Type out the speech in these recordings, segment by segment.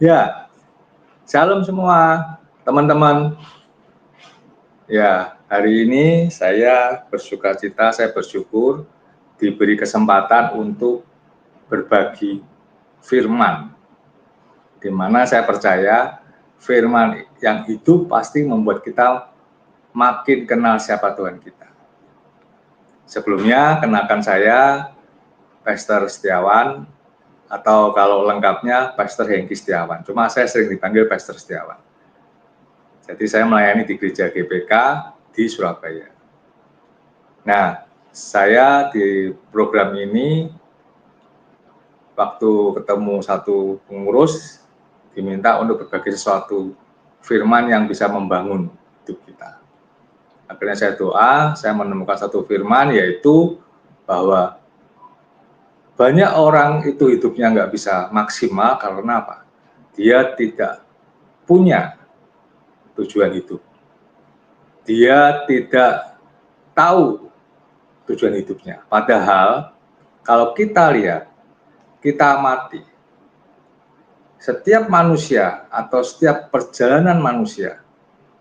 Ya, shalom semua teman-teman. Ya, hari ini saya bersukacita, saya bersyukur diberi kesempatan untuk berbagi firman, di mana saya percaya firman yang hidup pasti membuat kita makin kenal siapa Tuhan kita. Sebelumnya, kenalkan saya Pastor Setiawan, atau kalau lengkapnya Pastor Hengki Setiawan. Cuma saya sering dipanggil Pastor Setiawan. Jadi saya melayani di gereja GPK di Surabaya. Nah, saya di program ini waktu ketemu satu pengurus diminta untuk berbagi sesuatu firman yang bisa membangun hidup kita. Akhirnya saya doa, saya menemukan satu firman yaitu bahwa banyak orang itu hidupnya nggak bisa maksimal karena apa? Dia tidak punya tujuan hidup. Dia tidak tahu tujuan hidupnya. Padahal kalau kita lihat, kita amati, setiap manusia atau setiap perjalanan manusia,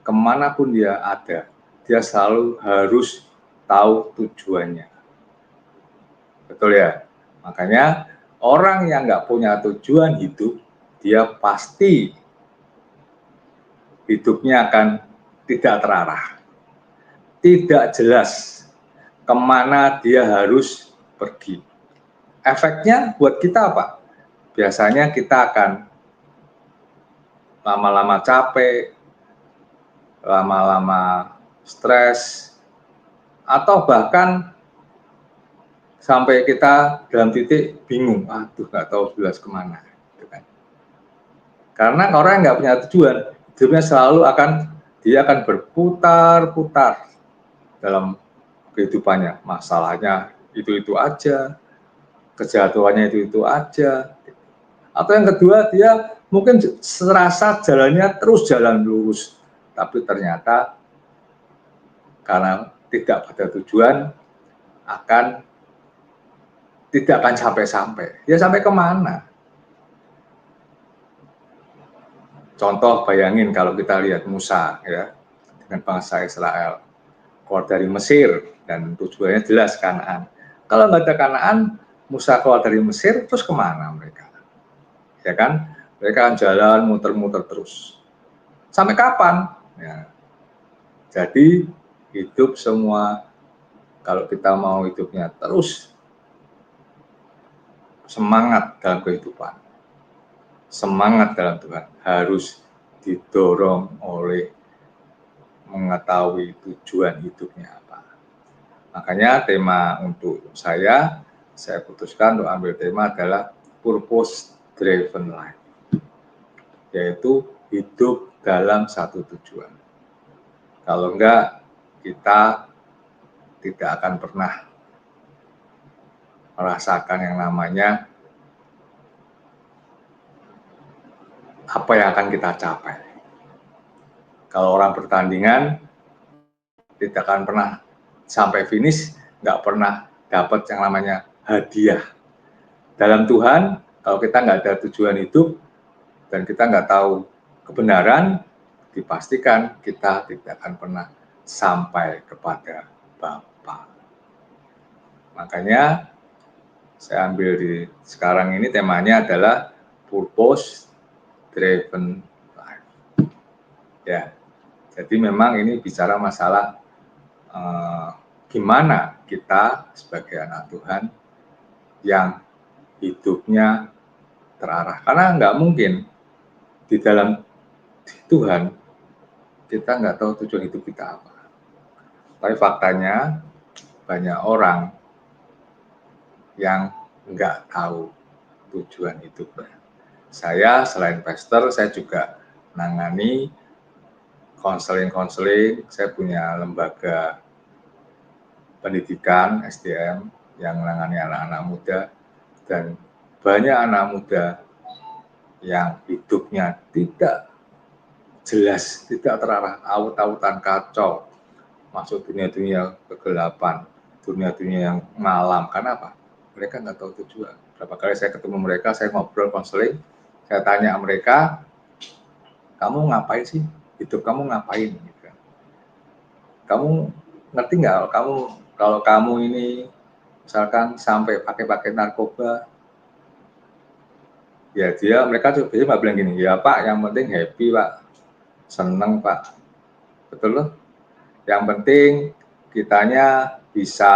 kemanapun dia ada, dia selalu harus tahu tujuannya. Betul ya? Makanya orang yang nggak punya tujuan hidup, dia pasti hidupnya akan tidak terarah, tidak jelas kemana dia harus pergi. Efeknya buat kita apa? Biasanya kita akan lama-lama capek, lama-lama stres, atau bahkan sampai kita dalam titik bingung, aduh nggak tahu jelas kemana. Gitu kan. Karena orang yang nggak punya tujuan, hidupnya selalu dia akan berputar-putar dalam kehidupannya. Masalahnya itu-itu aja, kejatuhannya itu-itu aja. Atau yang kedua, dia mungkin serasa jalannya terus jalan lurus, tapi ternyata karena tidak pada tujuan tidak akan sampai-sampai. Ya sampai kemana? Contoh bayangin kalau kita lihat Musa ya dengan bangsa Israel keluar dari Mesir dan tujuannya jelas Kanaan. Kalau nggak ada Kanaan, Musa keluar dari Mesir terus kemana mereka? Ya kan? Mereka akan jalan muter-muter terus. Sampai kapan? Ya. Jadi hidup semua kalau kita mau hidupnya terus semangat dalam kehidupan, semangat dalam Tuhan harus didorong oleh mengetahui tujuan hidupnya apa. Makanya tema untuk saya putuskan untuk ambil tema adalah purpose driven life, yaitu hidup dalam satu tujuan. Kalau enggak, kita tidak akan pernah merasakan yang namanya apa yang akan kita capai. Kalau orang pertandingan tidak akan pernah sampai finish, nggak pernah dapat yang namanya hadiah. Dalam Tuhan, kalau kita nggak ada tujuan hidup dan kita nggak tahu kebenaran, dipastikan kita tidak akan pernah sampai kepada Bapa. Makanya saya ambil di sekarang ini temanya adalah purpose driven life. Ya, jadi memang ini bicara masalah gimana kita sebagai anak Tuhan yang hidupnya terarah. Karena nggak mungkin di dalam Tuhan kita nggak tahu tujuan hidup kita apa. Tapi faktanya banyak orang yang nggak tahu tujuan hidupnya. Saya selain pastor, saya juga menangani konseling, saya punya lembaga pendidikan SDM yang menangani anak-anak muda, dan banyak anak muda yang hidupnya tidak jelas, tidak terarah, aut-autan kacau, masuk dunia-dunia kegelapan, dunia-dunia yang malam. Karena apa? Mereka nggak tahu tujuan. Berapa kali saya ketemu mereka, saya ngobrol konseling, Saya tanya mereka, kamu ngapain sih? Hidup kamu ngapain? Gitu. Kamu ngerti nggak kalau kamu ini misalkan sampai pakai narkoba, ya mereka tuh biasanya nggak bilang gini, ya Pak, yang penting happy Pak, seneng Pak, betul loh. Yang penting kitanya bisa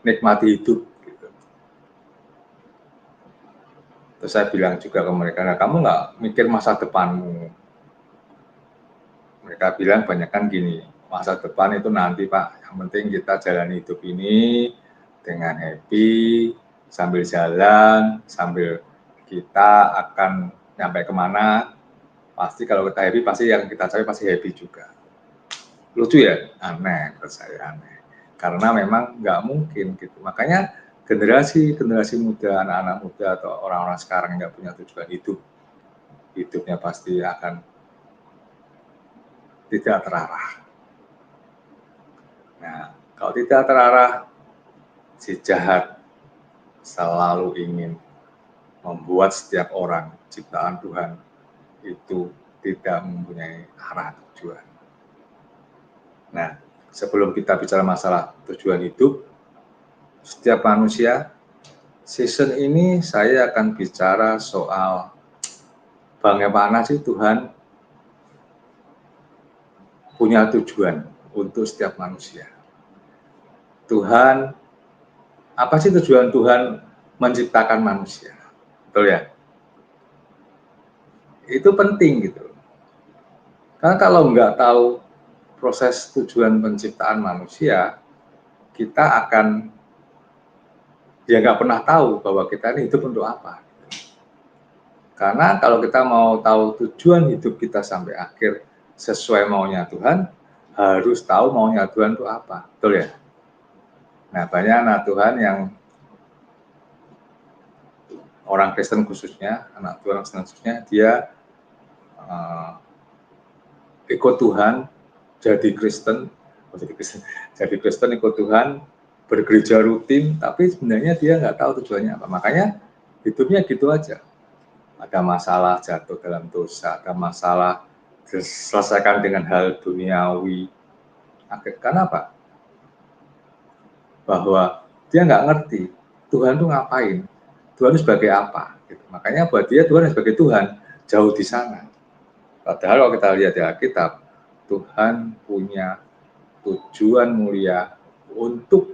nikmati hidup. Gitu. Terus saya bilang juga ke mereka, nah, kamu nggak mikir masa depanmu. Mereka bilang banyak kan gini, masa depan itu nanti Pak, yang penting kita jalani hidup ini dengan happy, sambil jalan, sambil kita akan nyampe kemana, pasti kalau kita happy, pasti yang kita cari pasti happy juga. Lucu ya? Aneh, menurut saya aneh. Karena memang nggak mungkin gitu. Makanya generasi muda, anak-anak muda atau orang-orang sekarang nggak punya tujuan hidup, hidupnya pasti akan tidak terarah. Nah, kalau tidak terarah, si jahat selalu ingin membuat setiap orang ciptaan Tuhan itu tidak mempunyai arah tujuan. Nah, sebelum kita bicara masalah tujuan hidup, setiap manusia, season ini saya akan bicara soal bagaimana sih Tuhan punya tujuan untuk setiap manusia. Tuhan, apa sih tujuan Tuhan menciptakan manusia? Betul ya? Itu penting gitu. Karena kalau nggak tahu proses tujuan penciptaan manusia, kita akan ya nggak pernah tahu bahwa kita ini hidup untuk apa. Karena kalau kita mau tahu tujuan hidup kita sampai akhir sesuai maunya Tuhan, harus tahu maunya Tuhan itu apa. Betul ya? Nah, banyak anak Tuhan yang orang Kristen khususnya, anak Tuhan Kristen khususnya, dia ikut Tuhan, jadi Kristen, ikut Tuhan, bergereja rutin, tapi sebenarnya dia nggak tahu tujuannya apa. Makanya hidupnya gitu aja. Ada masalah jatuh dalam dosa, ada masalah diselesaikan dengan hal duniawi. Kenapa? Bahwa dia nggak ngerti Tuhan itu ngapain, Tuhan itu sebagai apa. Gitu. Makanya buat dia Tuhan sebagai Tuhan jauh di sana. Padahal kalau kita lihat di Alkitab, Tuhan punya tujuan mulia untuk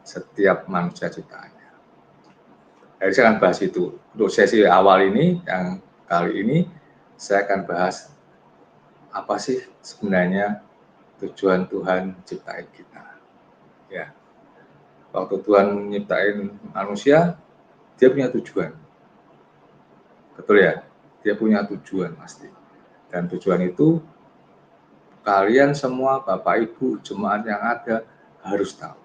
setiap manusia ciptaannya. Jadi saya akan bahas itu. Untuk sesi awal ini, yang kali ini, saya akan bahas apa sih sebenarnya tujuan Tuhan ciptain kita. Ya, waktu Tuhan nyiptain manusia, dia punya tujuan. Betul ya? Dia punya tujuan pasti. Dan tujuan itu kalian semua, Bapak Ibu, jemaat yang ada harus tahu.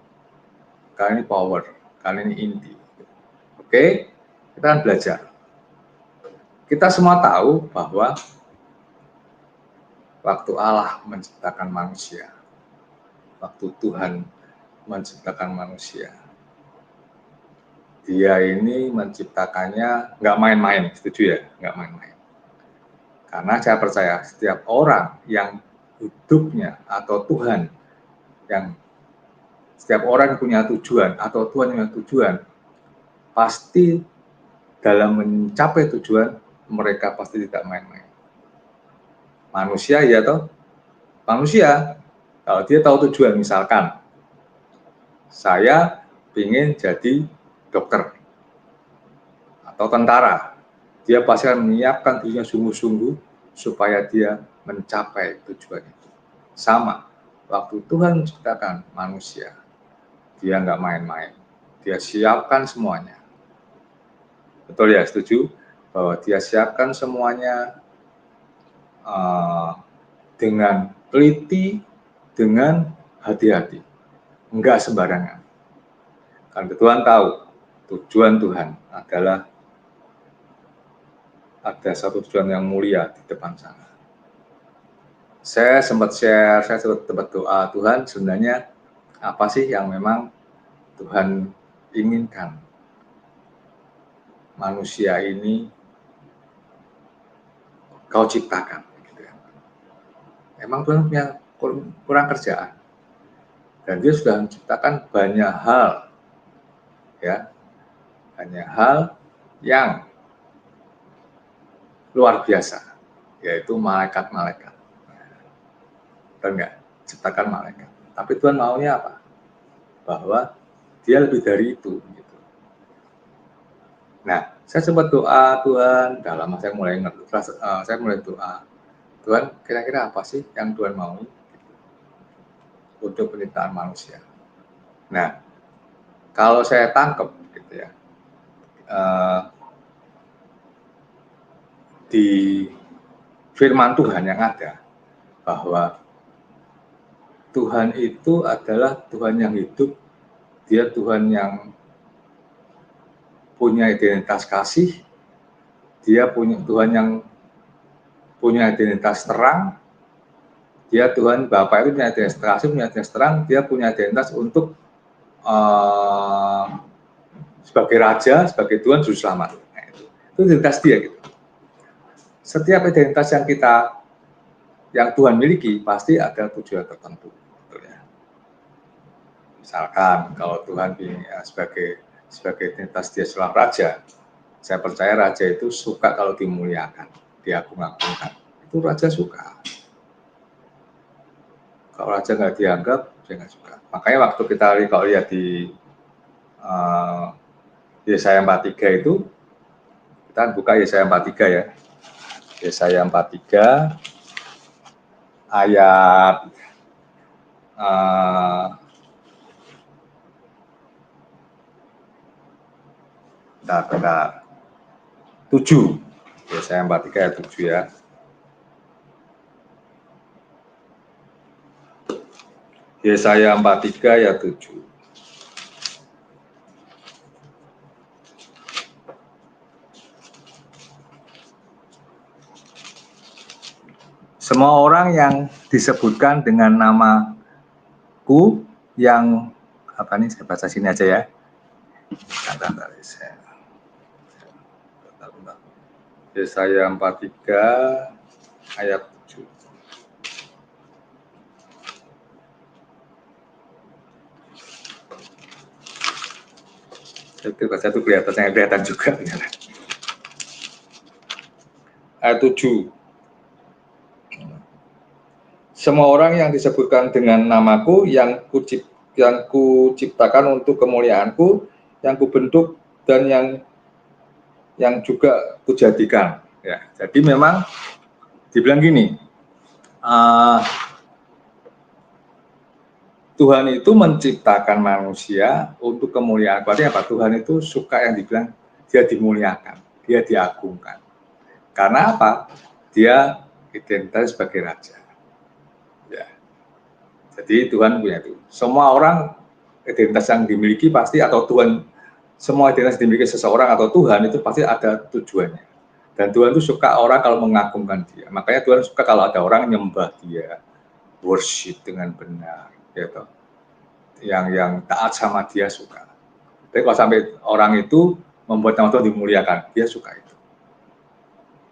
Kalian ini power, kalian ini inti. Oke, kita akan belajar. Kita semua tahu bahwa waktu Allah menciptakan manusia, waktu Tuhan menciptakan manusia, Dia ini menciptakannya nggak main-main, setuju ya? Nggak main-main. Karena saya percaya setiap orang yang hidupnya atau Tuhan yang setiap orang punya tujuan atau Tuhan punya tujuan, pasti dalam mencapai tujuan mereka pasti tidak main-main. Manusia ya toh, manusia kalau dia tahu tujuan, misalkan saya ingin jadi dokter atau tentara, dia pasti akan menyiapkan dirinya sungguh-sungguh supaya dia mencapai tujuan itu. Sama, waktu Tuhan menciptakan manusia, dia nggak main-main, dia siapkan semuanya. Betul ya, setuju? Bahwa dia siapkan semuanya dengan teliti, dengan hati-hati, enggak sembarangan. Karena Tuhan tahu tujuan Tuhan adalah ada satu tujuan yang mulia di depan sana. Saya sempat doa, Tuhan sebenarnya apa sih yang memang Tuhan inginkan? manusia ini kau ciptakan. Gitu ya. Emang Tuhan punya kurang kerjaan. Dan dia sudah menciptakan banyak hal, ya, banyak hal yang luar biasa, yaitu malaikat-malaikat. Benar nggak? Ciptakan malaikat. Tapi Tuhan maunya apa? Bahwa dia lebih dari itu. Gitu. Nah, saya sempat doa, Tuhan, dah lama saya mulai ngerti, saya mulai doa, Tuhan, kira-kira apa sih yang Tuhan mau untuk penciptaan manusia? Nah, kalau saya tangkap, gitu ya, di firman Tuhan yang ada, bahwa Tuhan itu adalah Tuhan yang hidup, dia Tuhan yang punya identitas kasih, dia punya Tuhan yang punya identitas terang, dia Tuhan Bapa itu punya identitas kasih, punya identitas terang, dia punya identitas untuk sebagai Raja, sebagai Tuhan Juru Selamat. Nah, itu identitas dia gitu. Setiap identitas yang Tuhan miliki pasti ada tujuan tertentu. Misalkan kalau Tuhan sebagai identitas dia seorang raja, saya percaya raja itu suka kalau dimuliakan, diagung-agungkan. Itu raja suka. Kalau raja nggak dianggap, dia nggak suka. Makanya waktu kita kalau lihat di Yesaya 43 itu, kita buka Yesaya 43 ya. Yesaya 43 ayat bentar, 7. Yesaya 43 ayat 7 ya. Yesaya 43 ayat 7. Semua orang yang disebutkan dengan namaku yang apa nih, saya baca sini aja ya. Yesaya 43 ayat 7. Itu baca itu kelihatan juga. Ayat 7. Semua orang yang disebutkan dengan namaku yang kuciptakan untuk kemuliaanku, yang kubentuk dan yang juga kujadikan. Ya, jadi memang dibilang gini, Tuhan itu menciptakan manusia untuk kemuliaan. Berarti apa? Tuhan itu suka yang dibilang dia dimuliakan, dia diagungkan. Karena apa? Dia identitas sebagai raja. Ya. Jadi Tuhan punya itu. Semua orang identitas yang dimiliki pasti, atau Tuhan, semua identitas yang dimiliki seseorang atau Tuhan itu pasti ada tujuannya. Dan Tuhan itu suka orang kalau mengagungkan dia. Makanya Tuhan suka kalau ada orang nyembah dia, worship dengan benar, gitu. Yang taat sama dia suka. Tapi kalau sampai orang itu membuat nama Tuhan dimuliakan, dia suka itu.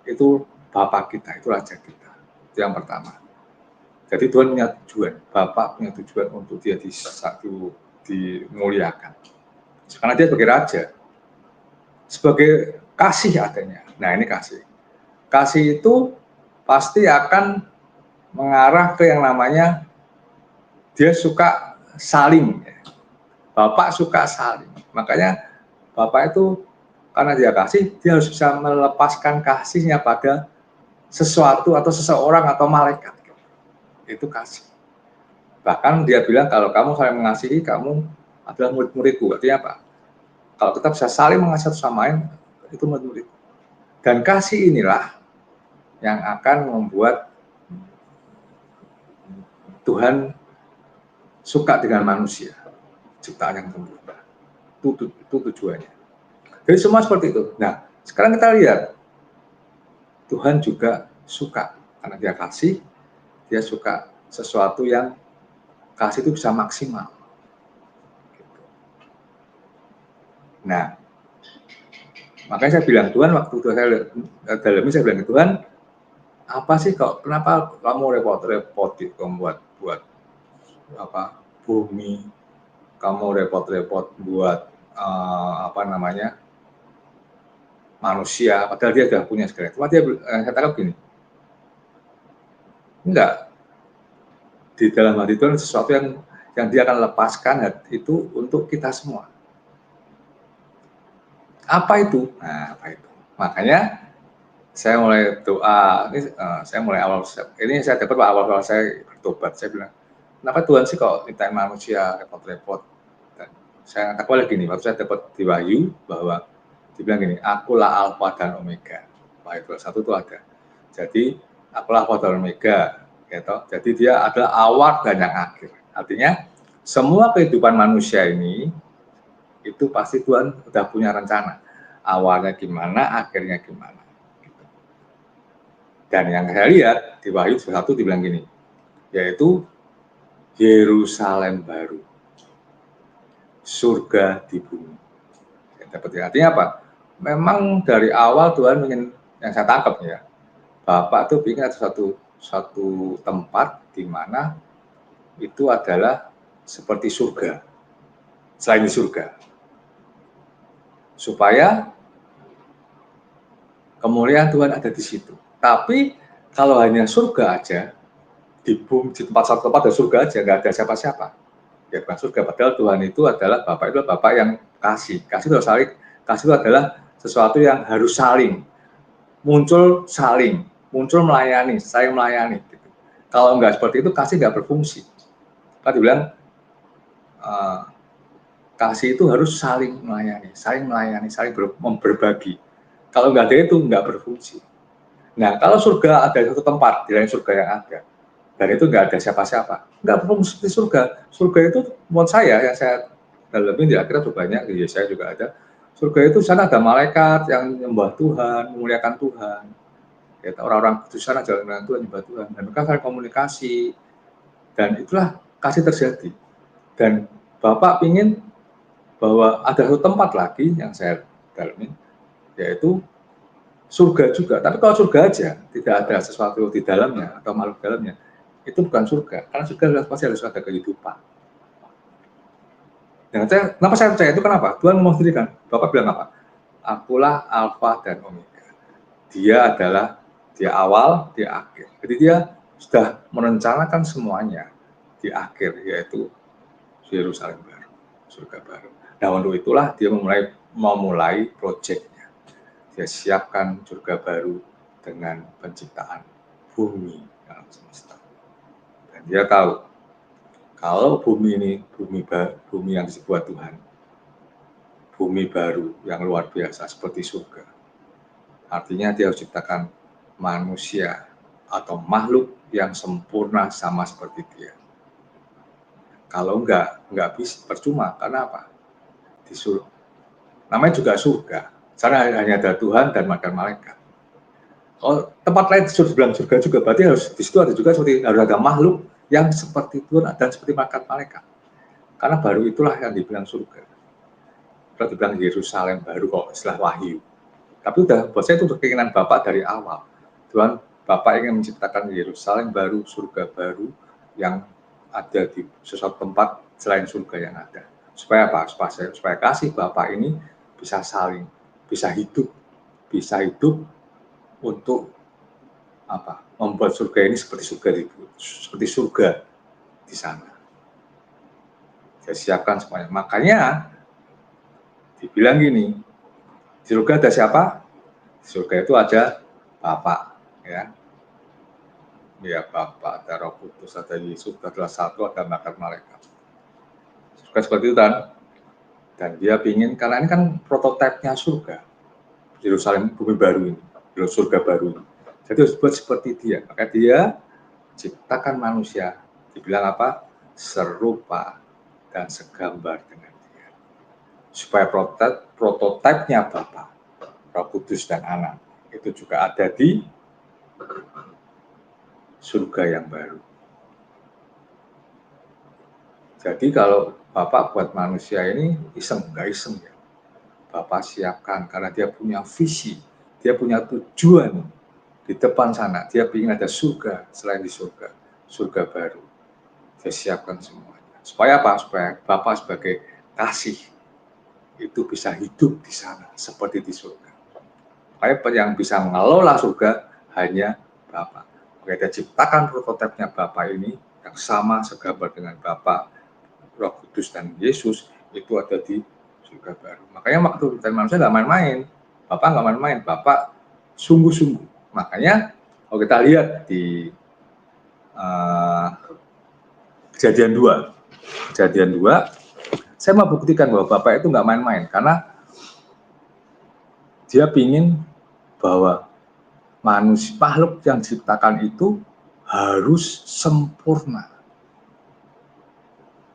Itu Bapa kita, itu Raja kita. Itu yang pertama. Jadi Tuhan punya tujuan, Bapa punya tujuan untuk dia dimuliakan. Karena dia sebagai Raja, sebagai kasih adanya. Nah ini kasih. Kasih itu pasti akan mengarah ke yang namanya dia suka saling. Bapak suka saling. Makanya Bapak itu karena dia kasih, dia harus bisa melepaskan kasihnya pada sesuatu atau seseorang atau malaikat. Itu kasih. Bahkan dia bilang kalau kamu saling mengasihi, kamu adalah murid-muridku. Artinya apa? Kalau kita bisa saling mengasihi satu sama lain, itu murid-murid. Dan kasih inilah yang akan membuat Tuhan suka dengan manusia, ciptaan yang sempurna. Itu tujuannya. Jadi semua seperti itu. Nah, sekarang kita lihat, Tuhan juga suka, karena dia kasih, dia suka sesuatu yang kasih itu bisa maksimal. Nah, Makanya saya bilang, Tuhan, waktu itu saya dalami, saya bilang, Tuhan, apa sih kok, kenapa kamu repot-repot gitu buat apa bumi, kamu repot-repot buat apa namanya manusia, padahal dia sudah punya segala. Cuma dia saya tangkap gini, enggak, di dalam hati Tuhan sesuatu yang dia akan lepaskan itu untuk kita semua. Apa itu? Nah, apa itu? Makanya saya mulai doa, ini saya mulai awal, ini saya dapat awal saya bertobat, saya bilang, kenapa Tuhan sih kok mintain manusia repot-repot? Dan saya awalnya gini, waktu saya dapat di Wahyu bahwa dibilang gini, akulah Alfa dan Omega. Wahyu 21 itu ada. Jadi akulah Alfa dan Omega, gitu. Jadi dia adalah awal dan yang akhir. Artinya semua kehidupan manusia ini itu pasti Tuhan sudah punya rencana. Awalnya gimana, akhirnya gimana. Gitu. Dan yang saya lihat di Wahyu 21 dibilang gini, yaitu Yerusalem baru, surga di bumi. Artinya apa? Memang dari awal Tuhan ingin, yang saya tangkap ya, Bapak tuh ingin ada satu tempat di mana itu adalah seperti surga, selain di surga, supaya kemuliaan Tuhan ada di situ. Tapi kalau hanya surga aja, di bumi, di satu tempat ada surga aja, nggak ada siapa-siapa, ya bukan surga. Padahal Tuhan itu adalah Bapak yang kasih itu saling, kasih itu adalah sesuatu yang harus saling muncul melayani, saling melayani. Gitu. Kalau nggak seperti itu, kasih nggak berfungsi. Kan dibilang kasih itu harus saling melayani, saling berbagi. Kalau nggak ada itu, nggak berfungsi. Nah, kalau surga ada satu tempat di lain surga yang ada, dan itu nggak ada siapa-siapa, nggak berfungsi di surga. Surga itu menurut saya, yang saya dalamin di akhirat banyak, di Yesaya juga ada. Surga itu sana ada malaikat yang menyembah Tuhan, memuliakan Tuhan. Ya, orang-orang di sana jalan dengan Tuhan, menyembah Tuhan, dan mereka saling komunikasi, dan itulah kasih terjadi. Dan Bapak ingin bahwa ada satu tempat lagi yang saya dalami, yaitu surga juga. Tapi kalau surga aja, tidak ada sesuatu di dalamnya atau makhluk dalamnya, itu bukan surga. Karena surga pasti harus ada kehidupan. Dan kenapa saya percaya itu? Kenapa? Tuhan ngomong sendiri kan. Bapak bilang apa? Akulah Alfa dan Omega. Dia adalah, dia awal, dia akhir. Jadi dia sudah merencanakan semuanya di akhir, yaitu Yerusalem baru, surga baru. Nah, untuk itulah dia memulai proyeknya. Dia siapkan surga baru dengan penciptaan bumi dalam semesta. Dan dia tahu kalau bumi ini bumi yang dibuat Tuhan, bumi baru yang luar biasa seperti surga. Artinya dia harus ciptakan manusia atau makhluk yang sempurna sama seperti dia. Kalau enggak bisa, percuma. Karena apa? Namanya juga surga. Sana hanya ada Tuhan dan malaikat. Kalau tempat lain bilang surga juga, berarti harus di situ ada juga seperti, harus ada makhluk yang seperti Tuhan dan seperti malaikat. Karena baru itulah yang dibilang surga. Kalau dibilang Yerusalem baru kok istilah Wahyu. Tapi udah, buat saya itu keinginan Bapak dari awal. Tuhan, Bapak ingin menciptakan Yerusalem baru, surga baru yang ada di sesuatu tempat selain surga yang ada. Supaya apa? Supaya kasih Bapak ini bisa saling, bisa hidup untuk apa? Membuat surga ini seperti surga di sana. Saya siapkan semuanya. Makanya dibilang gini, di surga ada siapa? Di surga itu ada Bapak, ya. Ya, Bapak, ada Roh Kudus, ada Yesus, adalah satu, ada malaikat. Surga seperti itu kan. Dan dia ingin, karena ini kan prototipenya surga. Yerusalem bumi baru ini, surga baru ini. Jadi harus buat seperti dia. Maka dia ciptakan manusia, dibilang apa? Serupa dan segambar dengan dia. Supaya prototipenya Bapa, Roh Kudus dan Anak itu juga ada di surga yang baru. Jadi kalau Bapak buat manusia ini iseng, nggak iseng ya. Bapak siapkan karena dia punya visi, dia punya tujuan di depan sana. Dia ingin ada surga selain di surga, surga baru. Dia siapkan semuanya. Supaya apa? Supaya Bapak sebagai kasih itu bisa hidup di sana seperti di surga. Supaya yang bisa mengelola surga hanya Bapak. Oke, dia ciptakan prototipenya Bapak ini yang sama segambar dengan Bapak, Roh Kudus dan Yesus itu ada di surga baru. Makanya waktu penciptaan manusia nggak main-main. Bapak nggak main-main, Bapak sungguh-sungguh. Makanya kalau kita lihat di kejadian 2, saya mau buktikan bahwa Bapak itu nggak main-main karena dia pingin bahwa manusia, makhluk yang diciptakan itu harus sempurna.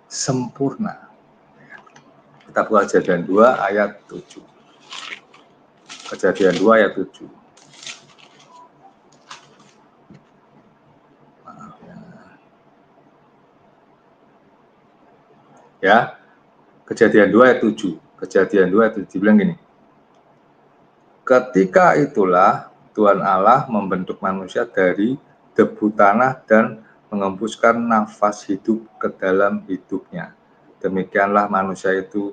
Sempurna. Kita buka kejadian 2 ayat 7. Kejadian 2 ayat 7. Ya, kejadian 2 ayat 7. Kejadian 2 ayat 7 bilang gini. Ketika itulah Tuhan Allah membentuk manusia dari debu tanah dan mengembuskan nafas hidup ke dalam hidupnya. Demikianlah manusia itu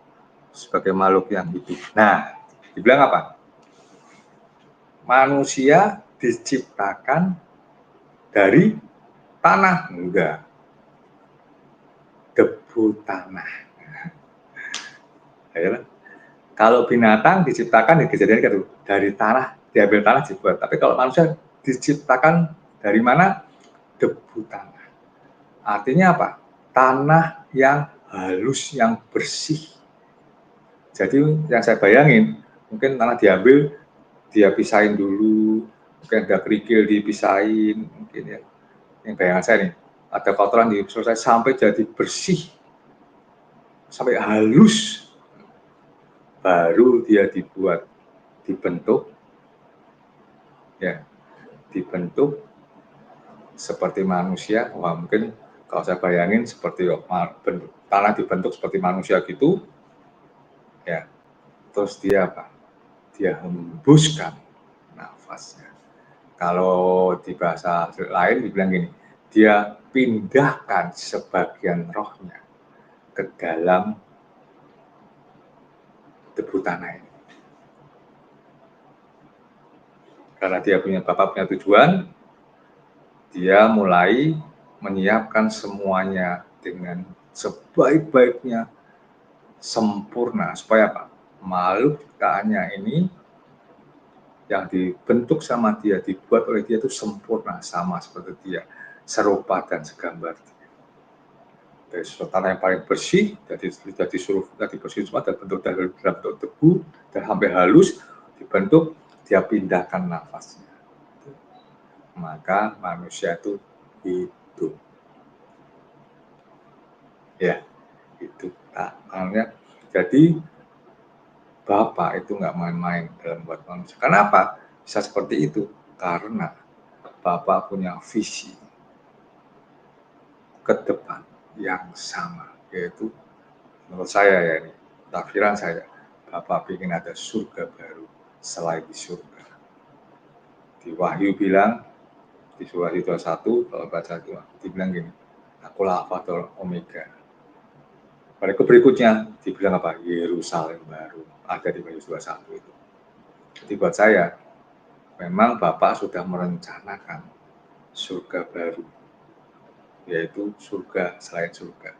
sebagai makhluk yang hidup. Nah, dibilang apa? Manusia diciptakan dari tanah, enggak. Debu tanah. Ya, kalau binatang diciptakan kejadian dari tanah, diambil tanah dibuat. Tapi kalau manusia diciptakan dari mana? Debu tanah. Artinya apa? Tanah yang halus, yang bersih. Jadi yang saya bayangin, mungkin tanah diambil, dia pisahin dulu, mungkin ada kerikil dipisahin, mungkin ya. Yang bayangan saya nih, ada kotoran diselesai sampai jadi bersih, sampai halus, baru dia dibentuk, ya, dibentuk seperti manusia. Wah, mungkin kalau saya bayangin seperti tanah dibentuk seperti manusia gitu, ya. Terus dia apa? Dia hembuskan nafasnya. Kalau di bahasa lain dibilang gini, dia pindahkan sebagian rohnya ke dalam debu tanah ini. Karena dia punya Bapak punya tujuan, dia mulai menyiapkan semuanya dengan sebaik-baiknya, sempurna. Supaya apa? Makhluk ciptaannya ini yang dibentuk sama dia, dibuat oleh dia itu sempurna, sama seperti dia, serupa dan segambar dia. Dari tanah yang paling bersih, jadi bersih semua, dan bentuk dalam bentuk debu, dan hampir halus, dibentuk, dia pindahkan nafasnya. Maka manusia itu hidup. Ya, hidup. Nah, jadi Bapak itu nggak main-main dalam buat manusia. Kenapa bisa seperti itu? Karena Bapak punya visi ke depan yang sama, yaitu menurut saya ya ini, takdiran saya, Bapak ingin ada surga baru selain di surga. Di Wahyu bilang, di Wahyu 21, kalau baca itu, dibilang gini, akulah Alfa dan Omega. Pada berikutnya, dibilang apa? Yerusalem baru, ada di Wahyu 21 itu. Jadi buat saya, memang Bapak sudah merencanakan surga baru, yaitu surga selain surga.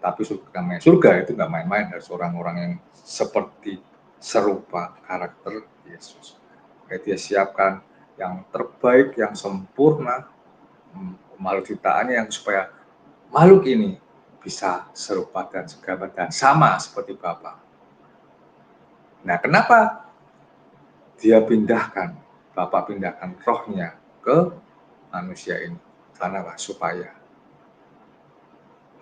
Tapi namanya surga itu nggak main-main, harus orang-orang yang seperti serupa karakter Yesus. Jadi dia siapkan yang terbaik, yang sempurna, makhluk ciptaannya yang supaya makhluk ini bisa serupa dan segambar dan sama seperti Bapa. Nah, kenapa dia pindahkan, Bapak pindahkan rohnya ke manusia ini? Karena supaya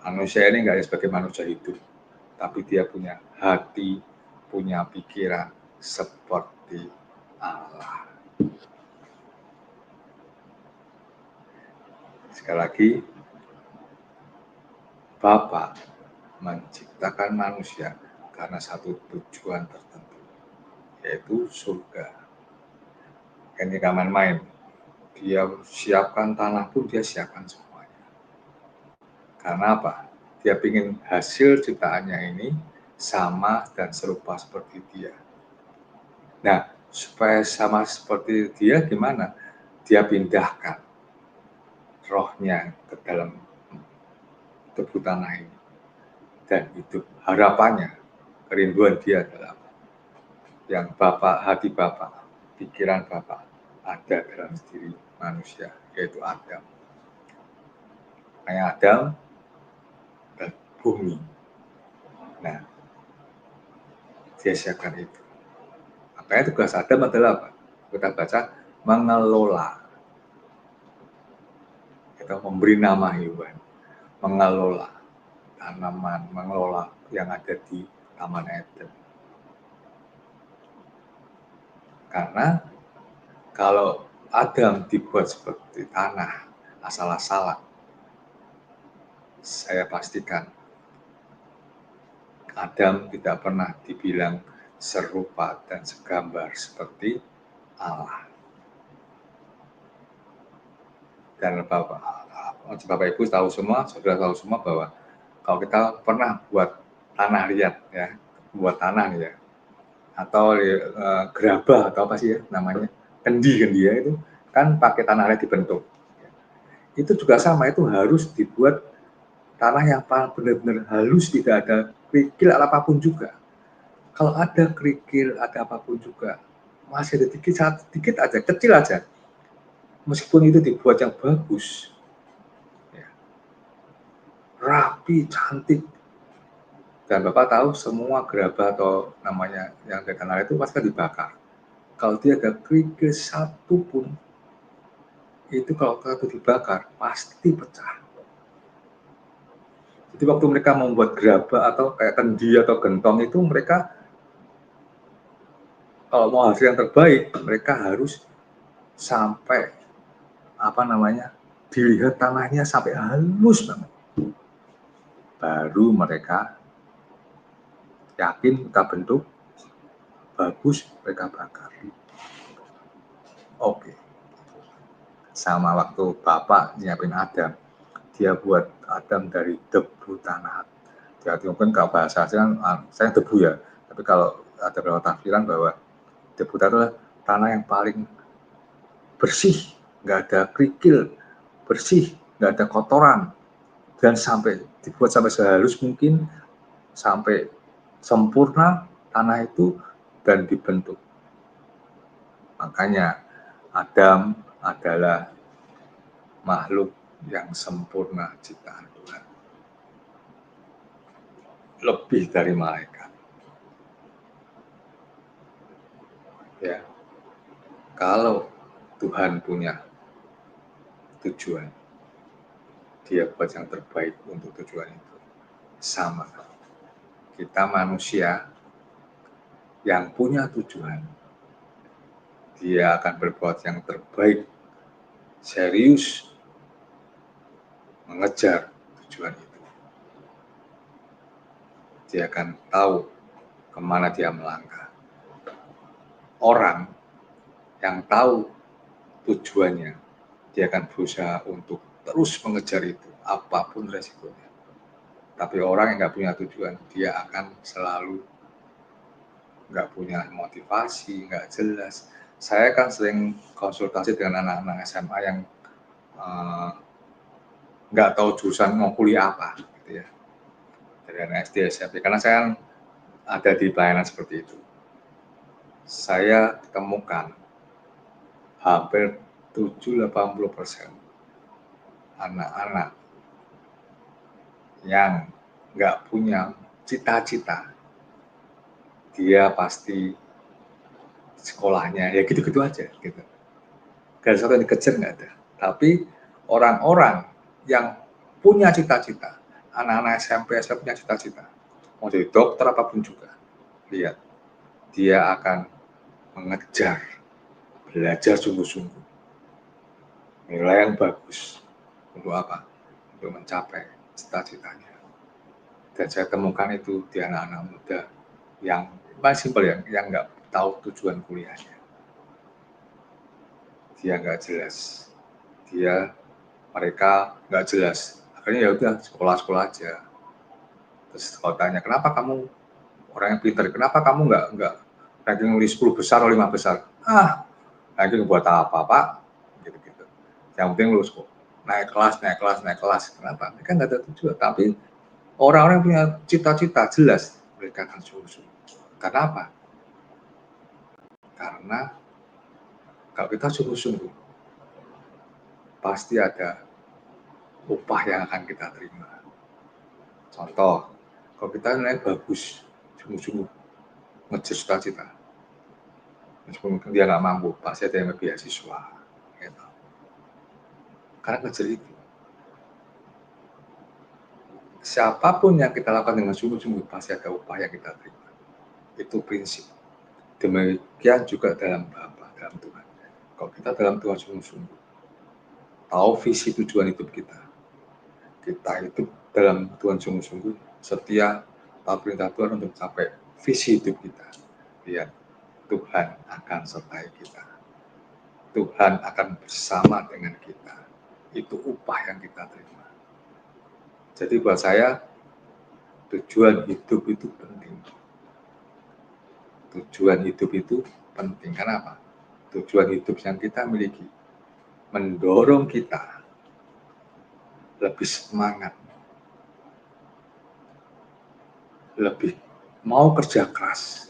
manusia ini nggak sebagai manusia hidup, tapi dia punya hati, punya pikiran seperti Allah. Sekali lagi, Bapa menciptakan manusia karena satu tujuan tertentu. yaitu surga. Ini gak main-main. Dia siapkan tanah pun dia siapkan semuanya. Karena apa? Dia ingin hasil ciptaannya ini sama dan serupa seperti dia. Nah, supaya sama seperti dia gimana? Dia pindahkan rohnya ke dalam tubuh tanah ini. Dan hidup harapannya, kerinduan dia adalah yang Bapak, hati Bapak, pikiran Bapak ada dalam diri manusia, yaitu Adam. Kayak Adam dan bumi. Nah, dia siapkan itu. Makanya tugas Adam adalah apa? Kita baca, mengelola. Kita memberi nama hewan, mengelola tanaman, mengelola yang ada di Taman Eden. Karena kalau Adam dibuat seperti tanah, asal-asalan, saya pastikan Adam tidak pernah dibilang serupa dan segambar seperti Allah. Dan Bapak Ibu tahu semua, saudara tahu semua bahwa kalau kita pernah buat tanah liat ya, buat tanah ya, atau gerabah atau apa sih ya namanya, kendi ya itu kan pakai tanah liat dibentuk. Itu juga sama, itu harus dibuat tanah yang benar-benar halus, tidak ada kerikil apapun juga. Kalau ada kerikil, ada apapun juga, masih ada sedikit aja, kecil aja. Meskipun itu dibuat yang bagus, ya, rapi, cantik, dan Bapak tahu semua gerabah atau namanya yang dari tanah itu pasti dibakar. Kalau dia ada kerikil satu pun, itu kalau itu dibakar pasti pecah. Jadi waktu mereka membuat gerabah atau kayak kendi atau gentong itu, mereka kalau mau hasil yang terbaik, mereka harus sampai apa namanya, dilihat tanahnya sampai halus banget. Baru mereka yakin kita bentuk bagus, mereka bakar. Oke. Sama waktu Bapak nyiapin Adam, dia buat Adam dari debu tanah. Jadi mungkin kalau bahasa saya debu ya, tapi kalau ada beberapa tafsiran bahwa debu itu adalah tanah yang paling bersih, nggak ada kerikil, bersih, nggak ada kotoran, dan sampai dibuat sampai sehalus mungkin, sampai sempurna tanah itu dan dibentuk. Makanya Adam adalah makhluk yang sempurna ciptaan Tuhan, lebih dari malaikat. Ya, kalau Tuhan punya tujuan, dia buat yang terbaik untuk tujuan itu. Sama, kita manusia yang punya tujuan, dia akan berbuat yang terbaik, serius mengejar tujuan itu. Dia akan tahu kemana dia melangkah. Orang yang tahu tujuannya, dia akan berusaha untuk terus mengejar itu, apapun resikonya. Tapi orang yang nggak punya tujuan, dia akan selalu nggak punya motivasi, nggak jelas. Saya kan sering konsultasi dengan anak-anak SMA yang nggak tahu jurusan mau kuliah apa, gitu ya. Dari anak SD, SMP, karena saya ada di pelayanan seperti itu. Saya temukan hampir 70-80% anak-anak yang nggak punya cita-cita, dia pasti sekolahnya ya gitu-gitu aja gitu. Gak ada satu yang dikejar, nggak ada. Tapi orang-orang yang punya cita-cita, anak-anak SMP, SMA punya cita-cita, mau jadi dokter apapun juga, lihat, dia akan mengejar, belajar sungguh-sungguh, nilai yang bagus, untuk apa? Untuk mencapai cita-citanya. Dan saya temukan itu di anak-anak muda yang paling simpel ya, yang nggak tahu tujuan kuliahnya. Dia nggak jelas, mereka nggak jelas. Akhirnya ya udah sekolah aja. Terus kalau tanya kenapa kamu orang yang pintar, kenapa kamu nggak ranking 10 besar atau 5 besar? Ranking buat apa Pak? Gitu-gitu. Yang penting lulus kok. Naik kelas. Kenapa? Mereka nggak ada tujuan. Tapi orang-orang yang punya cita-cita jelas, mereka akan sungguh-sungguh. Karena apa? Karena kalau kita sungguh-sungguh, pasti ada upah yang akan kita terima. Contoh, kalau kita nilai bagus, sungguh-sungguh ngejar cita-cita, meskipun dia nggak mampu, pasti ada yang beasiswa. Gitu. Karena ngejar itu, siapapun yang kita lakukan dengan sungguh-sungguh, pasti ada upah yang kita terima. Itu prinsip. Demikian juga dalam Bapa, dalam Tuhan. Kalau kita dalam Tuhan sungguh-sungguh, tahu visi tujuan hidup kita hidup dalam Tuhan sungguh-sungguh, setia, tahu perintah Tuhan untuk mencapai visi hidup kita. Lihat, Tuhan akan sertai kita. Tuhan akan bersama dengan kita. Itu upah yang kita terima. Jadi buat saya, tujuan hidup itu penting. Tujuan hidup itu penting. Kenapa? Tujuan hidup yang kita miliki mendorong kita lebih semangat, lebih mau kerja keras.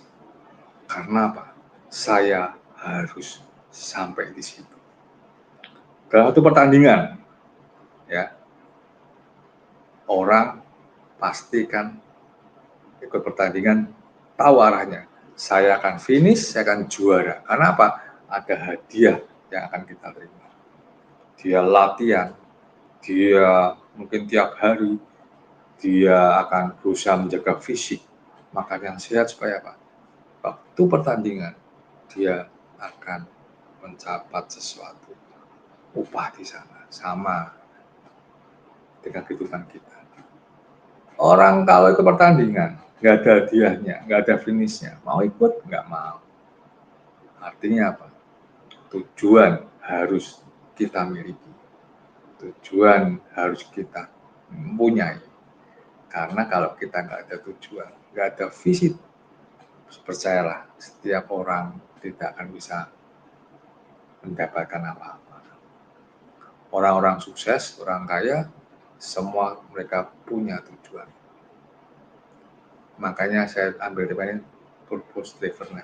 Karena apa? Saya harus sampai di situ. Dalam satu pertandingan, ya, orang pasti kan ikut pertandingan, tahu arahnya. Saya akan finish, saya akan juara. Karena apa? Ada hadiah yang akan kita terima. Dia latihan, dia mungkin tiap hari, dia akan berusaha menjaga fisik, makan yang sehat supaya apa? Waktu pertandingan, dia akan mencapai sesuatu. Upah di sana, sama dengan kehidupan kita. Orang kalau itu pertandingan, nggak ada hadiahnya, nggak ada finishnya, mau ikut? Nggak mau. Artinya apa? Tujuan harus kita miliki. Tujuan harus kita mempunyai. Karena kalau kita nggak ada tujuan, nggak ada visi, percayalah, setiap orang tidak akan bisa mendapatkan apa-apa. Orang-orang sukses, orang kaya, semua mereka punya tujuan. Makanya saya ambil tema ini purpose driven.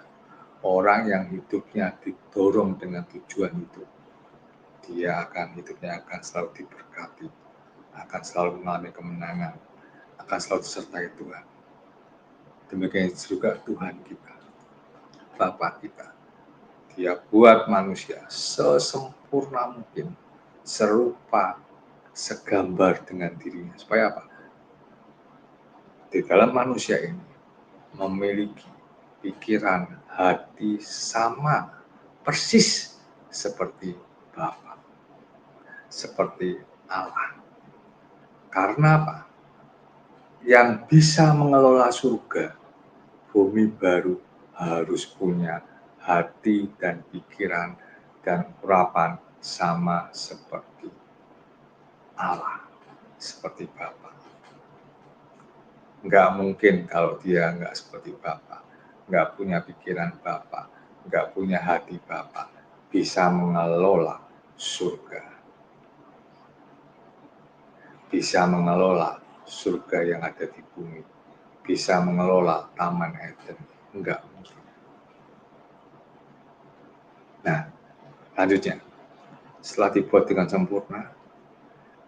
Orang yang hidupnya didorong dengan tujuan hidup, hidupnya akan selalu diberkati, akan selalu mengalami kemenangan, akan selalu disertai Tuhan. Demikian juga Tuhan kita, Bapa kita. Dia buat manusia sesempurna mungkin, serupa, segambar dengan dirinya. Supaya apa? Di dalam manusia ini memiliki pikiran, hati sama persis seperti Bapa, seperti Allah. Karena apa? Yang bisa mengelola surga, bumi baru harus punya hati dan pikiran dan urapan sama seperti Allah, seperti Bapa. Nggak mungkin kalau dia nggak seperti Bapa, nggak punya pikiran Bapa, nggak punya hati Bapa, bisa mengelola surga. Bisa mengelola surga yang ada di bumi. Bisa mengelola Taman Eden. Enggak mungkin. Nah, lanjutnya. Setelah dibuat dengan sempurna,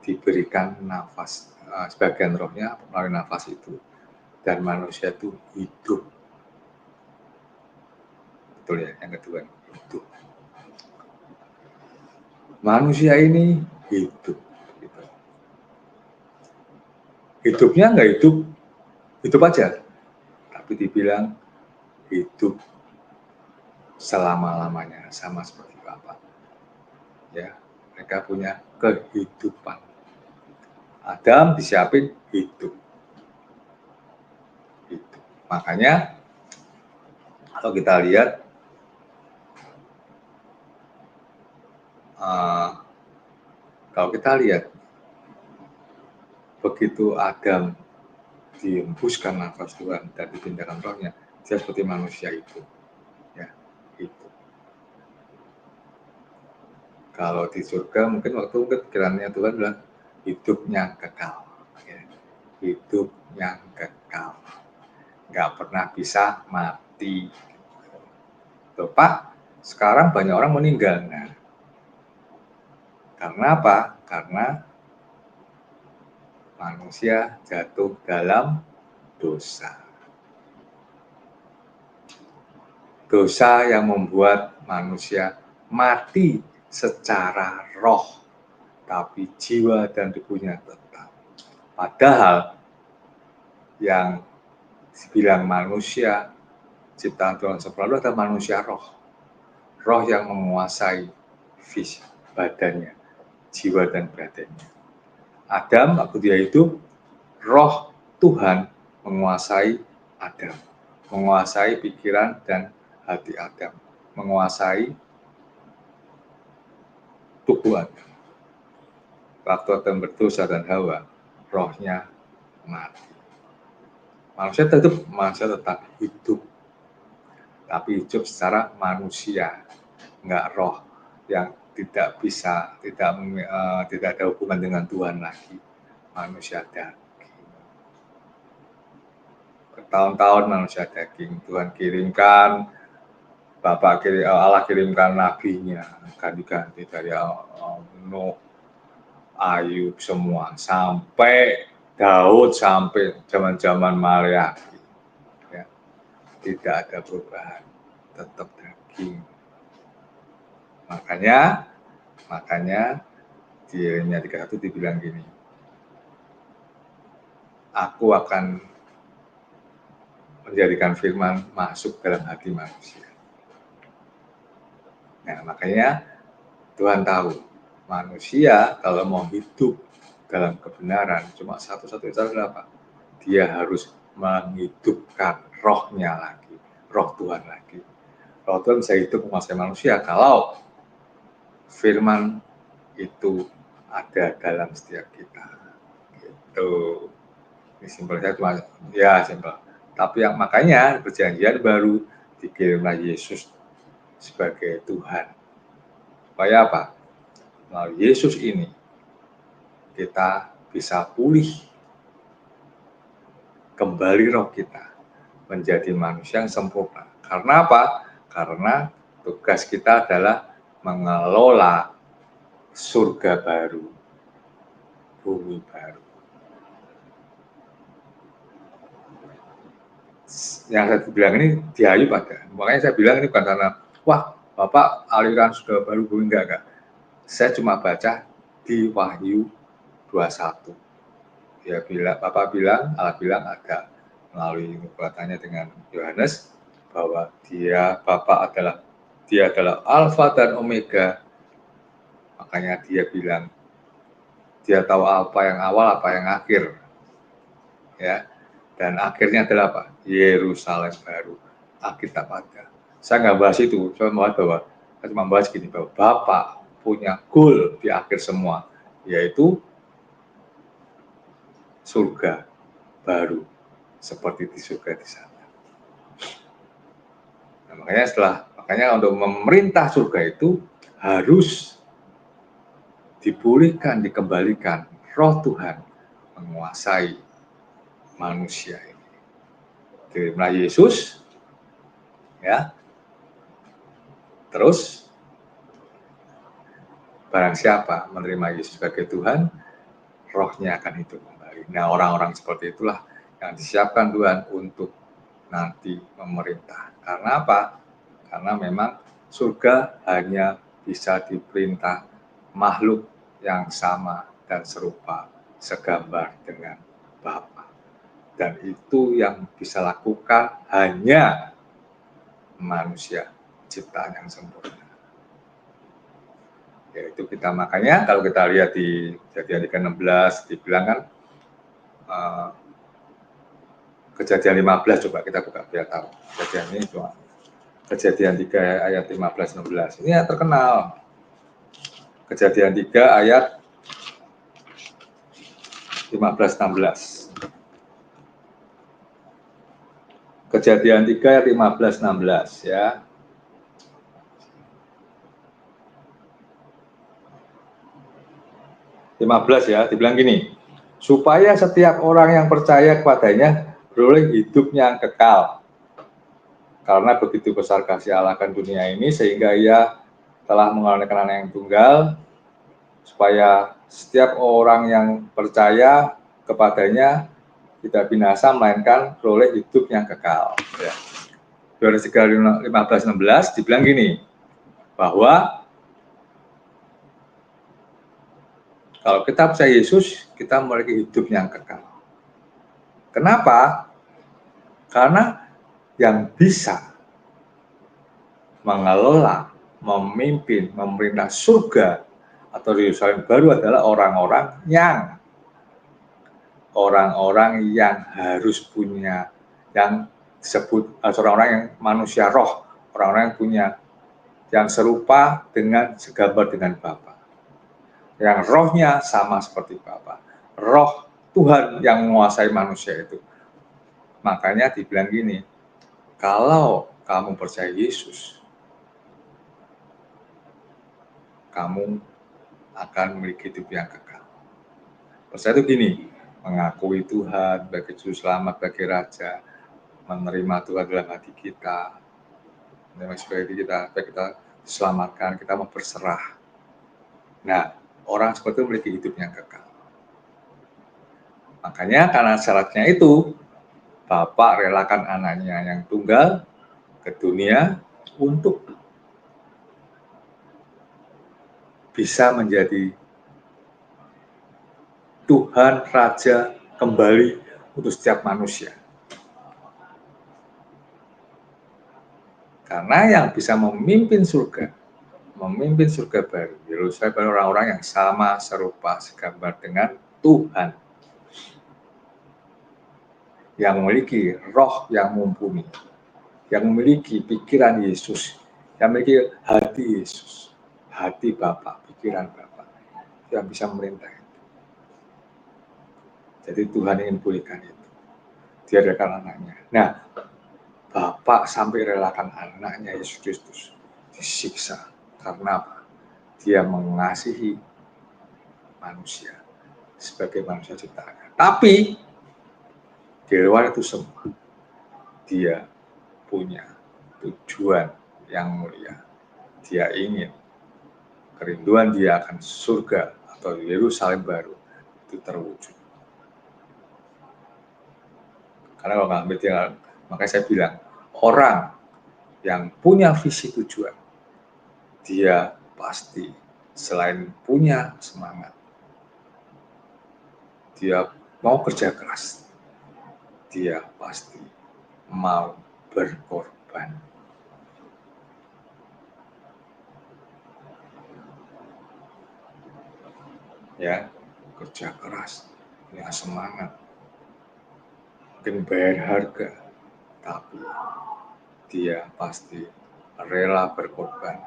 diberikan nafas. Sebagian rohnya melalui nafas itu. Dan manusia itu hidup. Betul ya, yang kedua, hidup. Manusia ini hidup. Hidupnya nggak hidup aja. Tapi dibilang hidup selama-lamanya, sama seperti Bapak. Ya, mereka punya kehidupan. Adam disiapin hidup. Makanya kalau kita lihat Kalau kita lihat, begitu Adam dihembuskan nafas Tuhan dan dipindahkan rohnya, dia seperti manusia itu. Ya, itu. Kalau di surga mungkin waktu pikirannya Tuhan bilang hidupnya kekal. Ya. Hidup yang kekal. Nggak pernah bisa mati. Tuh, Pak, sekarang banyak orang meninggal. Nah, karena apa? Karena manusia jatuh dalam dosa. Dosa yang membuat manusia mati secara roh, tapi jiwa dan tubuhnya tetap. Padahal yang dibilang manusia ciptaan Tuhan sempurna adalah manusia roh. Roh yang menguasai fisik badannya, jiwa dan badannya. Adam waktu dia hidup, roh Tuhan menguasai Adam, menguasai pikiran dan hati Adam, menguasai tubuh Adam. Waktu Adam berdosa dan Hawa, rohnya mati. Manusia tetap hidup, tapi hidup secara manusia, nggak roh yang tidak bisa, tidak ada hubungan dengan Tuhan lagi, manusia daging. Bertahun-tahun manusia daging, Tuhan kirimkan, Allah kirimkan nabinya, ganti-ganti dari Nuh, Ayub semua, sampai Daud, sampai zaman-zaman Maryaki. Ya, tidak ada perubahan, tetap daging. Makanya di Yeremia 31 dibilang gini, aku akan menjadikan firman masuk dalam hati manusia. Nah, makanya Tuhan tahu, manusia kalau mau hidup dalam kebenaran, cuma satu-satunya cara adalah apa? Dia harus menghidupkan rohnya lagi, roh Tuhan lagi. Roh Tuhan bisa hidup menguasai manusia kalau firman itu ada dalam setiap kita. Gitu. Ini simpel saya cuma, ya simpel. Tapi yang makanya perjanjian baru dikirimlah Yesus sebagai Tuhan. Supaya apa? Melalui Yesus ini kita bisa pulih kembali roh kita menjadi manusia yang sempurna. Karena apa? Karena tugas kita adalah mengelola surga baru, bumi baru. Yang saya bilang ini di Ayub ada. Makanya saya bilang ini bukan karena, wah Bapak aliran surga baru bumi enggak. Saya cuma baca di Wahyu 21. Dia bilang, Bapak bilang, Allah bilang ada melalui perkataannya dengan Yohanes bahwa Bapak adalah Alfa dan Omega. Makanya dia bilang dia tahu apa yang awal, apa yang akhir. Ya. Dan akhirnya adalah apa? Yerusalem baru. Alkitab ada. Saya nggak bahas itu, saya cuma bahas gini, bahwa Bapak punya goal di akhir semua, yaitu surga baru, seperti di surga di sana. Nah, makanya untuk memerintah surga itu harus dipulihkan, dikembalikan roh Tuhan menguasai manusia ini. Kirimlah Yesus, ya. Terus barang siapa menerima Yesus sebagai Tuhan, rohnya akan hidup kembali. Nah, orang-orang seperti itulah yang disiapkan Tuhan untuk nanti memerintah. Karena apa? Karena memang surga hanya bisa diperintah makhluk yang sama dan serupa, segambar dengan Bapa. Dan itu yang bisa lakukan hanya manusia ciptaan yang sempurna. Yaitu kita, makanya kalau kita lihat di Kejadian 3:16 dibilang kan, Kejadian 15, coba kita buka biar tahu. Kejadian ini cuma Kejadian 3 ayat 15-16. Ini yang terkenal. Kejadian 3 ayat 15-16. Kejadian 3 ayat 15-16 ya. Ya, dibilang gini, supaya setiap orang yang percaya kepadanya beroleh hidup yang kekal. Karena begitu besar kasih Allah akan dunia ini, sehingga ia telah mengaruniakan anak yang tunggal, supaya setiap orang yang percaya kepadanya tidak binasa, melainkan beroleh hidup yang kekal. Ya. 15-16 dibilang gini, bahwa kalau kita percaya Yesus, kita memiliki hidup yang kekal. Kenapa? Karena yang bisa mengelola, memimpin, memerintah surga atau Yerusalem baru adalah orang-orang yang harus punya, yang disebut orang-orang yang manusia roh, orang-orang yang punya, yang serupa dengan segambar dengan Bapa, yang rohnya sama seperti Bapa, roh Tuhan yang menguasai manusia itu. Makanya dibilang gini, kalau kamu percaya Yesus, kamu akan memiliki hidup yang kekal. Percaya itu gini, mengakui Tuhan sebagai juru selamat, sebagai Raja, menerima Tuhan dalam hati kita, menerima sebagai kita, supaya kita diselamatkan, kita mau berserah. Nah, orang seperti itu memiliki hidup yang kekal. Makanya karena syaratnya itu, Bapak relakan anaknya yang tunggal ke dunia untuk bisa menjadi Tuhan Raja kembali untuk setiap manusia. Karena yang bisa memimpin surga baru, Yerusalem baru orang-orang yang sama, serupa, segambar dengan Tuhan, yang memiliki roh yang mumpuni, yang memiliki pikiran Yesus, yang memiliki hati Yesus, hati Bapa, pikiran Bapa, yang bisa memerintah. Jadi Tuhan ingin pulihkan itu. Dia relakan anaknya. Nah, Bapak sampai relakan anaknya Yesus Kristus disiksa. Karena apa? Dia mengasihi manusia sebagai manusia ciptaannya. Tapi di luar itu semua, dia punya tujuan yang mulia. Dia ingin kerinduan dia akan surga atau Yerusalem baru itu terwujud. Karena kalau nggak tinggal, makanya saya bilang, orang yang punya visi tujuan, dia pasti selain punya semangat, dia mau kerja keras, dia pasti mau berkorban. Ya, kerja keras, punya semangat, mungkin bayar harga, tapi dia pasti rela berkorban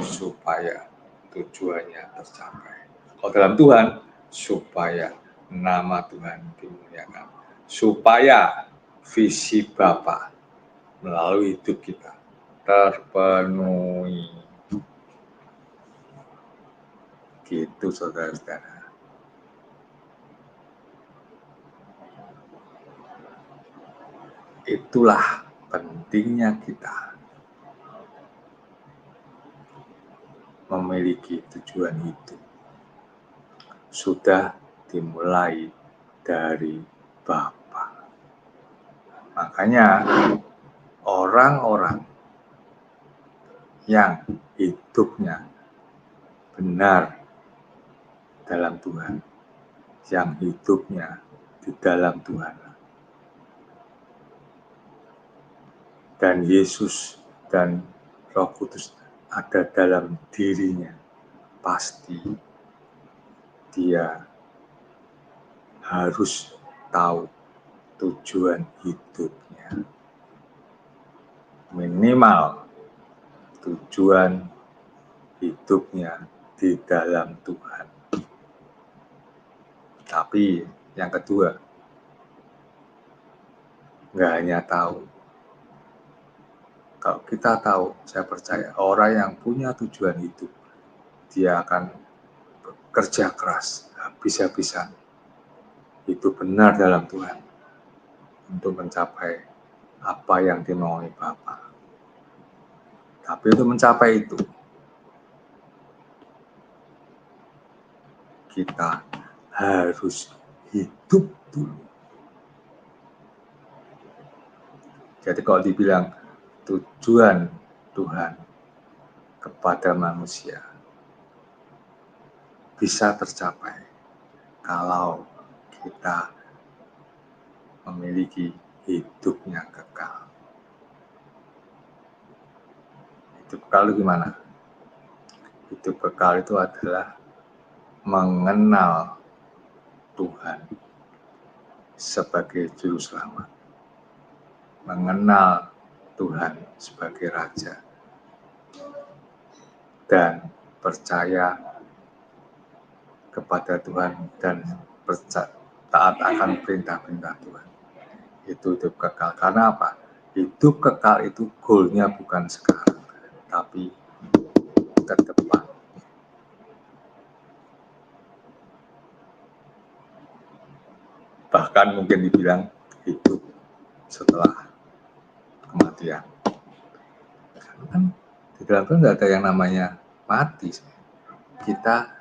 supaya tujuannya tercapai. Kalau dalam Tuhan, supaya nama Tuhan dimuliakan, supaya visi Bapa melalui hidup kita terpenuhi. Gitu saudara-saudara. Itulah pentingnya kita memiliki tujuan hidup. Sudah dimulai dari Bapa. Makanya orang-orang yang hidupnya benar dalam Tuhan, yang hidupnya di dalam Tuhan, dan Yesus dan Roh Kudus ada dalam dirinya, pasti dia harus tahu tujuan hidupnya. Minimal tujuan hidupnya di dalam Tuhan. Tapi yang kedua, nggak hanya tahu. Kalau kita tahu, saya percaya orang yang punya tujuan hidup, dia akan bekerja keras, habis-habisan. Itu benar dalam Tuhan untuk mencapai apa yang dimaui Bapa. Tapi untuk mencapai itu, kita harus hidup dulu. Jadi kalau dibilang tujuan Tuhan kepada manusia bisa tercapai kalau kita memiliki hidupnya kekal. Hidup kekal itu gimana? Hidup kekal itu adalah mengenal Tuhan sebagai juru selamat, mengenal Tuhan sebagai Raja, dan percaya kepada Tuhan dan taat akan perintah-perintah Tuhan. Itu hidup kekal. Karena apa? Hidup kekal itu goalnya bukan sekarang, tapi ke depan. Bahkan mungkin dibilang hidup setelah kematian. Kan di dalam Tuhan nggak ada yang namanya mati. Kita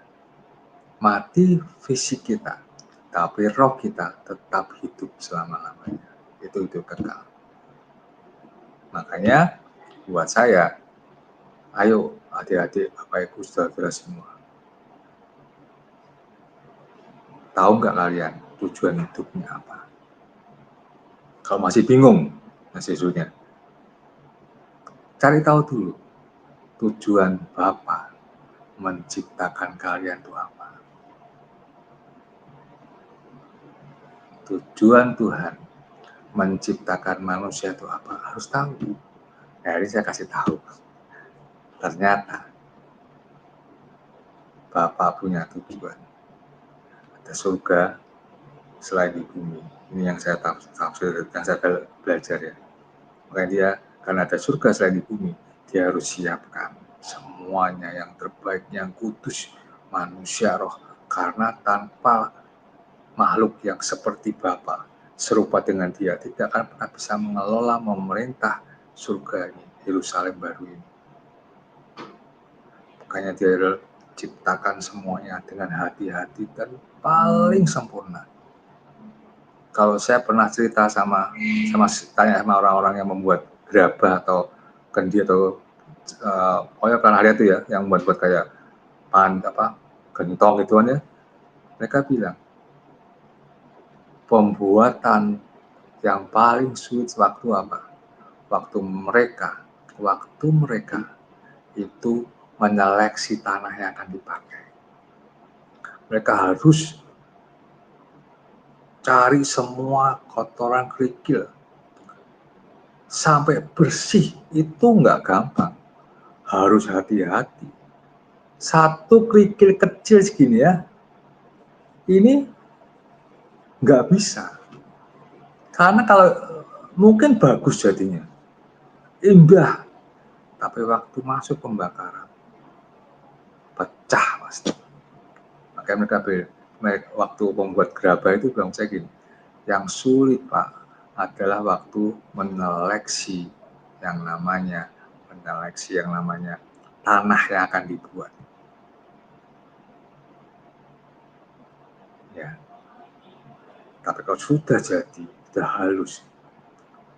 mati fisik kita, tapi roh kita tetap hidup selama-lamanya. Itu hidup kekal. Makanya buat saya, ayo adik-adik, Bapak Ibu, saudara semua, tahu nggak kalian tujuan hidupnya apa? Kalau masih bingung, sisanya, cari tahu dulu tujuan Bapa menciptakan kalian itu apa. Tujuan Tuhan menciptakan manusia itu apa? Harus tahu. Nah, ini saya kasih tahu. Ternyata Bapa punya tujuan. Ada surga selain di bumi. Ini yang saya tafsir, yang saya belajar ya. Makanya dia, karena ada surga selain di bumi, dia harus siapkan semuanya yang terbaik, yang kudus, manusia roh. Karena tanpa makhluk yang seperti Bapa, serupa dengan dia, tidak akan pernah bisa mengelola, memerintah surga ini, Yerusalem baru ini. Makanya dia ciptakan semuanya dengan hati-hati dan paling sempurna. Kalau saya pernah cerita tanya sama orang-orang yang membuat gerabah atau kendi atau pokoknya hari itu ya, yang buat kayak gentong gitu kan ya, mereka bilang pembuatan yang paling sulit waktu apa? Waktu mereka itu menyeleksi tanah yang akan dipakai. Mereka harus cari semua kotoran kerikil sampai bersih. Itu nggak gampang, harus hati-hati. Satu kerikil kecil segini ya, ini nggak bisa. Karena kalau mungkin bagus jadinya, indah, tapi waktu masuk pembakaran pecah pasti. Makanya mereka waktu membuat gerabah itu bilang saya gini, yang sulit Pak adalah waktu menyeleksi yang namanya tanah yang akan dibuat. Ya. Tapi kalau sudah jadi, sudah halus,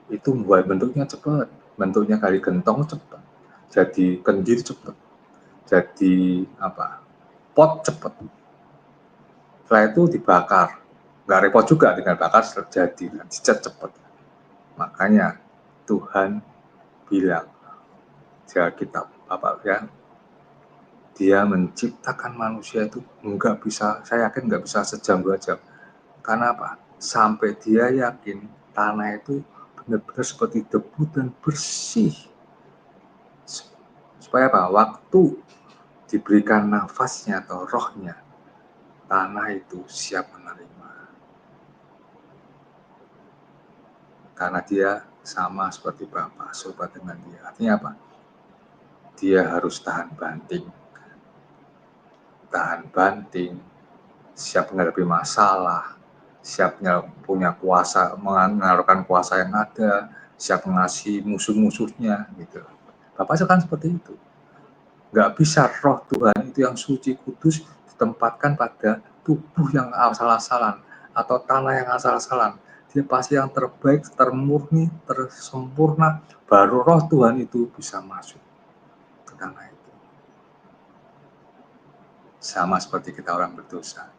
itu membuat bentuknya cepat, bentuknya kali gentong cepat, jadi kendi cepat, jadi pot cepat. Setelah itu dibakar, nggak repot juga dengan bakar terjadi, dicat cepat. Makanya Tuhan bilang, jaga kitab ya, dia menciptakan manusia itu nggak bisa, saya yakin nggak bisa sejam 2 jam. Karena apa? Sampai dia yakin tanah itu benar-benar seperti debu dan bersih. Supaya apa? Waktu diberikan nafasnya atau rohnya, tanah itu siap menerima. Karena dia sama seperti Bapa, sobat dengan dia. Artinya apa? Dia harus tahan banting, siap menghadapi masalah, siap punya kuasa, mengaruhkan kuasa yang ada, siap mengasihi musuh-musuhnya, gitu. Bapak kan seperti itu. Nggak bisa roh Tuhan itu yang suci kudus ditempatkan pada tubuh yang asal-asalan atau tanah yang asal-asalan. Dia pasti yang terbaik, termurni, tersempurna, baru roh Tuhan itu bisa masuk ke tanah itu. Sama seperti kita orang berdosa.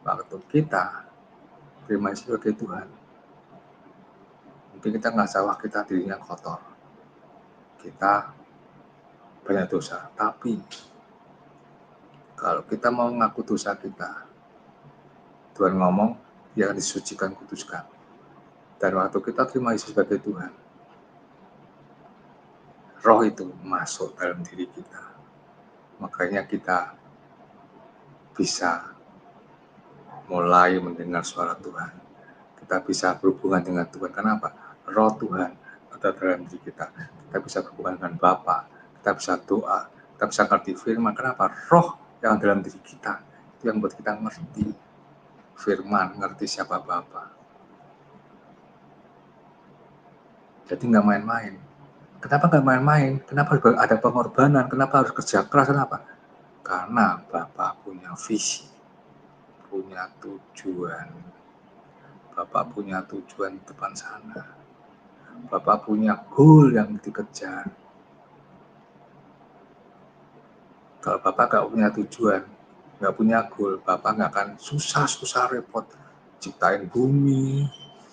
Waktu kita terima Yesus sebagai Tuhan, mungkin kita nggak salah, kita dirinya kotor, kita banyak dosa, tapi kalau kita mau ngaku dosa kita, Tuhan ngomong, dia akan disucikan, kuduskan. Dan waktu kita terima Yesus sebagai Tuhan, roh itu masuk dalam diri kita. Makanya kita bisa mulai mendengar suara Tuhan. Kita bisa berhubungan dengan Tuhan. Kenapa? Roh Tuhan ada dalam diri kita. Kita bisa berhubungan dengan Bapa. Kita bisa doa. Kita bisa ngerti firman. Kenapa? Roh yang dalam diri kita itu yang buat kita ngerti firman, ngerti siapa Bapa. Jadi nggak main-main. Kenapa nggak main-main? Kenapa ada pengorbanan? Kenapa harus kerja keras? Kenapa? Karena Bapak punya visi, punya tujuan. Bapak punya tujuan di depan sana. Bapak punya goal yang dikejar. Kalau Bapak nggak punya tujuan, nggak punya goal, Bapak nggak akan susah-susah repot ciptain bumi,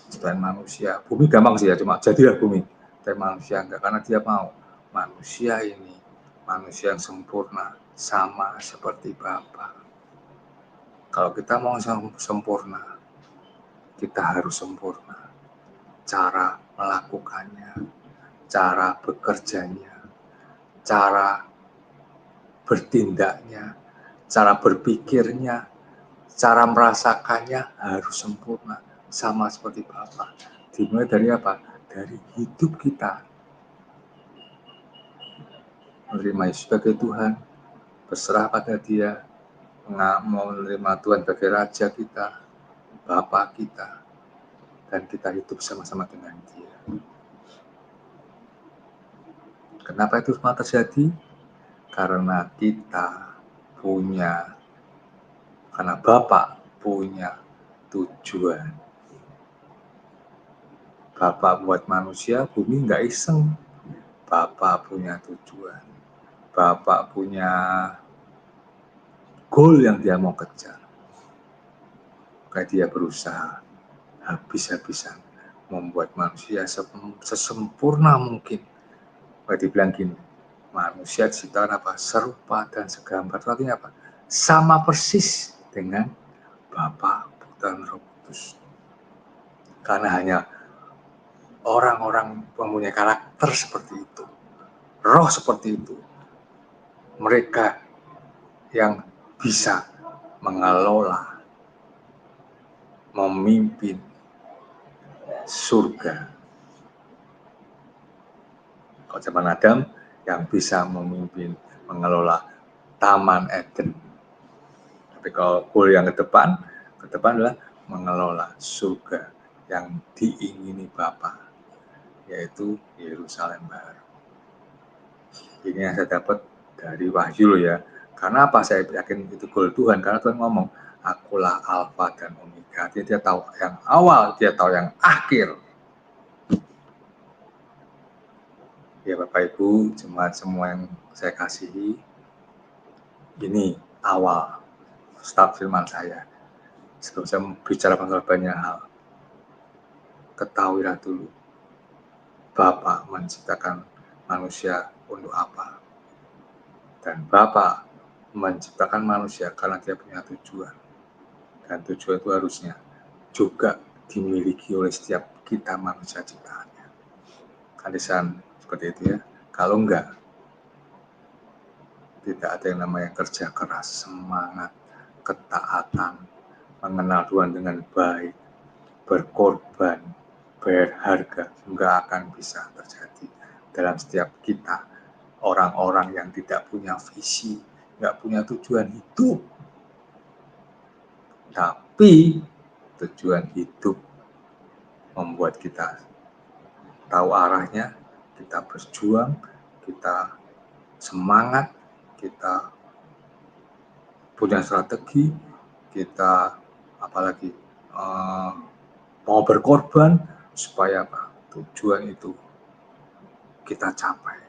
ciptain manusia. Bumi gampang sih ya, cuma jadilah bumi. Tapi manusia enggak, karena dia mau manusia ini manusia yang sempurna, sama seperti Bapa. Kalau kita mau sempurna, kita harus sempurna. Cara melakukannya, cara bekerjanya, cara bertindaknya, cara berpikirnya, cara merasakannya harus sempurna, sama seperti Bapa. Dimulai dari apa? Dari hidup kita. Menerima Yesus sebagai Tuhan, berserah pada Dia, mau menerima Tuhan sebagai Raja kita, Bapa kita, dan kita hidup sama-sama dengan Dia. Kenapa itu semua terjadi? Karena karena Bapa punya tujuan. Bapa buat manusia, bumi nggak iseng. Bapa punya tujuan. Bapa punya goal yang dia mau kejar. Kayak dia berusaha habis-habisan membuat manusia sesempurna mungkin. Kayak dibilang gini, manusia diciptakan apa? Serupa dan segambar. Artinya apa? Sama persis dengan Bapa, Putra, dan Roh Kudus. Karena hanya orang-orang mempunyai karakter seperti itu, roh seperti itu, mereka yang bisa mengelola, memimpin surga. Kalau zaman Adam, yang bisa memimpin, mengelola Taman Eden. Tapi kalau goal yang ke depan adalah mengelola surga yang diingini Bapa, yaitu Yerusalem baru. Ini yang saya dapat dari Wahyu ya. Karena apa saya yakin itu goal Tuhan? Karena Tuhan ngomong, akulah Alfa dan Omega. Dia tahu yang awal, dia tahu yang akhir. Ya Bapak Ibu, jemaat semua yang saya kasihi, ini awal start firman saya. Sebelum saya bicara mengenai banyak hal, ketahuilah dulu, Bapa menciptakan manusia untuk apa? Dan Bapa menciptakan manusia karena dia punya tujuan. Dan tujuan itu harusnya juga dimiliki oleh setiap kita manusia ciptaannya. Kandisan seperti itu ya. Kalau enggak, Tidak ada yang namanya kerja keras, semangat, ketaatan, mengenal Tuhan dengan baik, berkorban, berharga, nggak akan bisa terjadi dalam setiap kita. Orang-orang yang tidak punya visi, nggak punya tujuan hidup, tapi tujuan hidup membuat kita tahu arahnya, kita berjuang, kita semangat, kita punya strategi, kita apalagi mau berkorban supaya apa? Tujuan itu kita capai.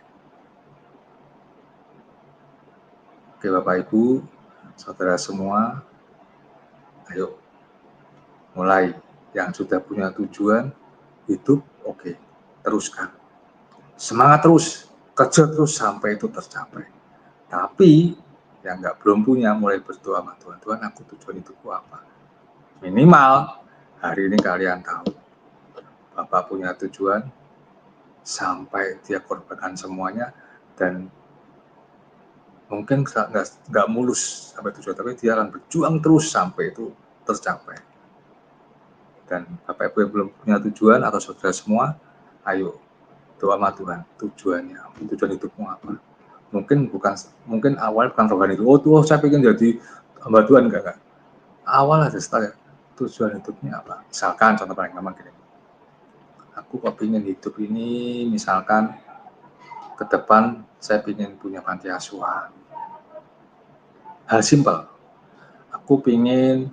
Oke Bapak Ibu, saudara semua, ayo mulai yang sudah punya tujuan hidup, oke, teruskan. Semangat terus, kerja terus sampai itu tercapai. Tapi yang belum punya mulai berdoa sama Tuhan, Tuhan aku tujuan hidupku apa? Minimal hari ini kalian tahu, Bapak punya tujuan sampai dia korbankan semuanya, dan mungkin nggak mulus sampai tujuan, tapi dia akan berjuang terus sampai itu tercapai. Dan Bapak Ibu yang belum punya tujuan atau saudara semua, ayo doa sama Tuhan, tujuannya, tujuan hidupmu apa? Mungkin awal bukan rohani itu, tuh saya pengen jadi hamba Tuhan, enggak. Awal aja start ya, tujuan hidupnya apa? Misalkan contoh paling gampang gini, aku kok pengen hidup ini, misalkan ke depan saya pengen punya panti asuhan. Hal simpel, aku pengen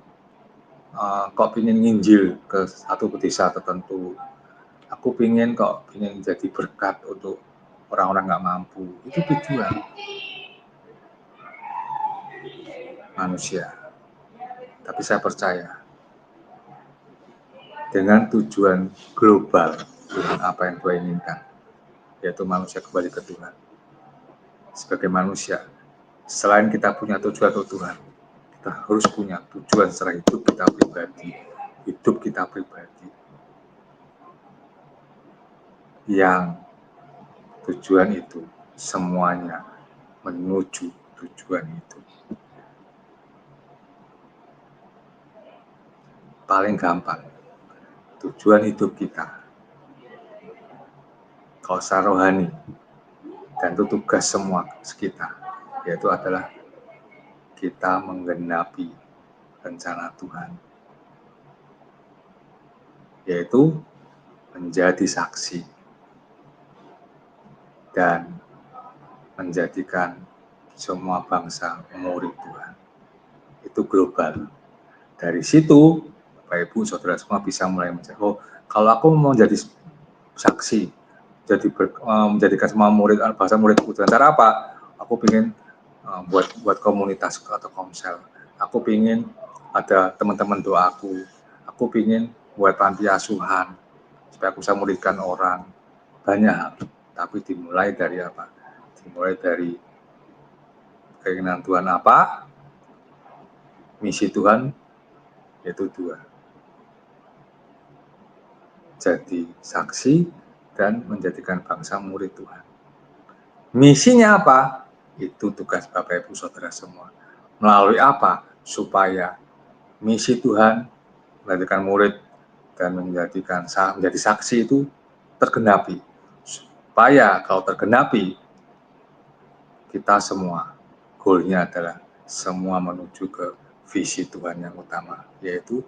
kok pengen nginjil ke satu desa tertentu. Aku pengen jadi berkat untuk orang-orang nggak mampu. Itu tujuan manusia. Tapi saya percaya dengan tujuan global, dengan apa yang Tuhan inginkan, yaitu manusia kembali ke Tuhan. Sebagai manusia, selain kita punya tujuan untuk Tuhan, kita harus punya tujuan secara hidup kita pribadi. Hidup kita pribadi. Yang tujuan itu semuanya menuju tujuan itu. Paling gampang, tujuan hidup kita, kausa rohani, dan itu tugas semua kita, yaitu adalah kita menggenapi rencana Tuhan, yaitu menjadi saksi dan menjadikan semua bangsa murid Tuhan. Itu global. Dari situ, Bapak Ibu, saudara semua bisa mulai mencari, oh, kalau aku mau jadi saksi, menjadikan semua murid bangsa murid Tuhan, cara apa? Aku ingin buat komunitas atau komsel. Aku ingin ada teman-teman doaku. Aku ingin buat panti asuhan supaya aku bisa muridkan orang. Banyak hal, tapi dimulai dari apa? Dimulai dari keinginan Tuhan apa? Misi Tuhan yaitu dua. Jadi saksi dan menjadikan bangsa murid Tuhan. Misinya apa? Itu tugas Bapak Ibu Saudara semua. Melalui apa? Supaya misi Tuhan menjadikan murid dan menjadi saksi itu tergenapi. Supaya kalau tergenapi, kita semua goalnya adalah semua menuju ke visi Tuhan yang utama, yaitu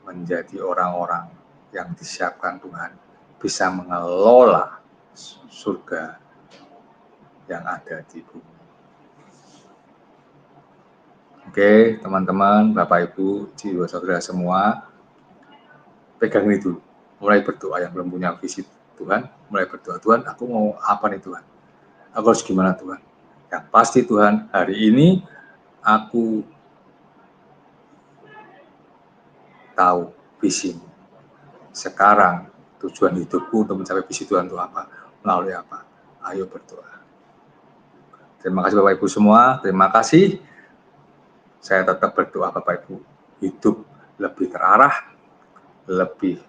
menjadi orang-orang yang disiapkan Tuhan bisa mengelola surga yang ada di bumi. Oke, teman-teman, Bapak Ibu, jiwa saudara semua, pegang itu. Mulai berdoa yang belum punya visi Tuhan, mulai berdoa, Tuhan, aku mau apa nih Tuhan? Aku harus gimana Tuhan? Yang pasti Tuhan, hari ini aku tahu visimu. Sekarang tujuan hidupku untuk mencapai visi Tuhan itu apa? Melalui apa? Ayo berdoa. Terima kasih Bapak Ibu semua, terima kasih. Saya tetap berdoa Bapak Ibu, hidup lebih terarah, lebih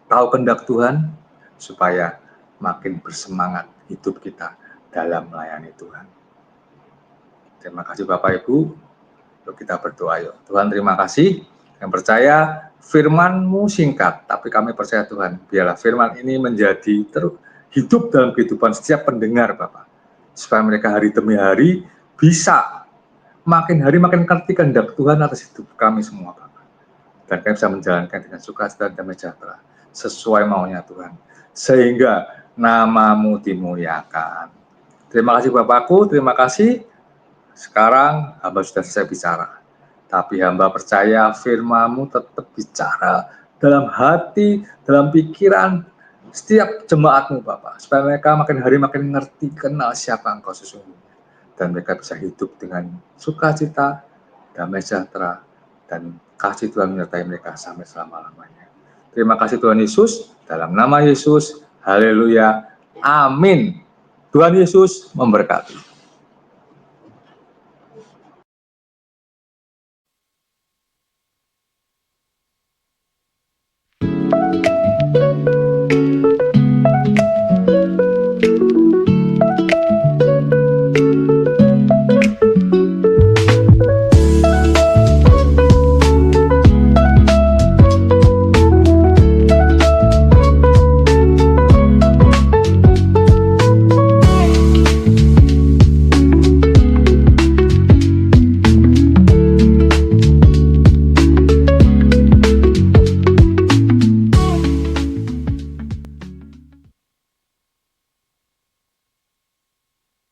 tahu kehendak Tuhan, supaya makin bersemangat hidup kita dalam melayani Tuhan. Terima kasih Bapak Ibu. Yuk kita berdoa yuk. Tuhan terima kasih. Yang percaya firman-Mu singkat, tapi kami percaya Tuhan, biarlah firman ini menjadi terus hidup dalam kehidupan setiap pendengar Bapak. Supaya mereka hari demi hari bisa makin hari makin ngerti kehendak Tuhan atas hidup kami semua Bapak. Dan kami bisa menjalankan dengan sukacita dan damai sejahtera sesuai maunya Tuhan. Sehingga nama-Mu dimuliakan. Terima kasih Bapakku, terima kasih. Sekarang hamba sudah selesai bicara, tapi hamba percaya firman-Mu tetap bicara dalam hati, dalam pikiran setiap jemaat-Mu Bapak, supaya mereka makin hari makin ngerti, kenal siapa Engkau sesungguhnya, dan mereka bisa hidup dengan sukacita, damai sejahtera, dan kasih Tuhan menyertai mereka sampai selama-lamanya. Terima kasih Tuhan Yesus, dalam nama Yesus, haleluya, amin. Tuhan Yesus memberkati.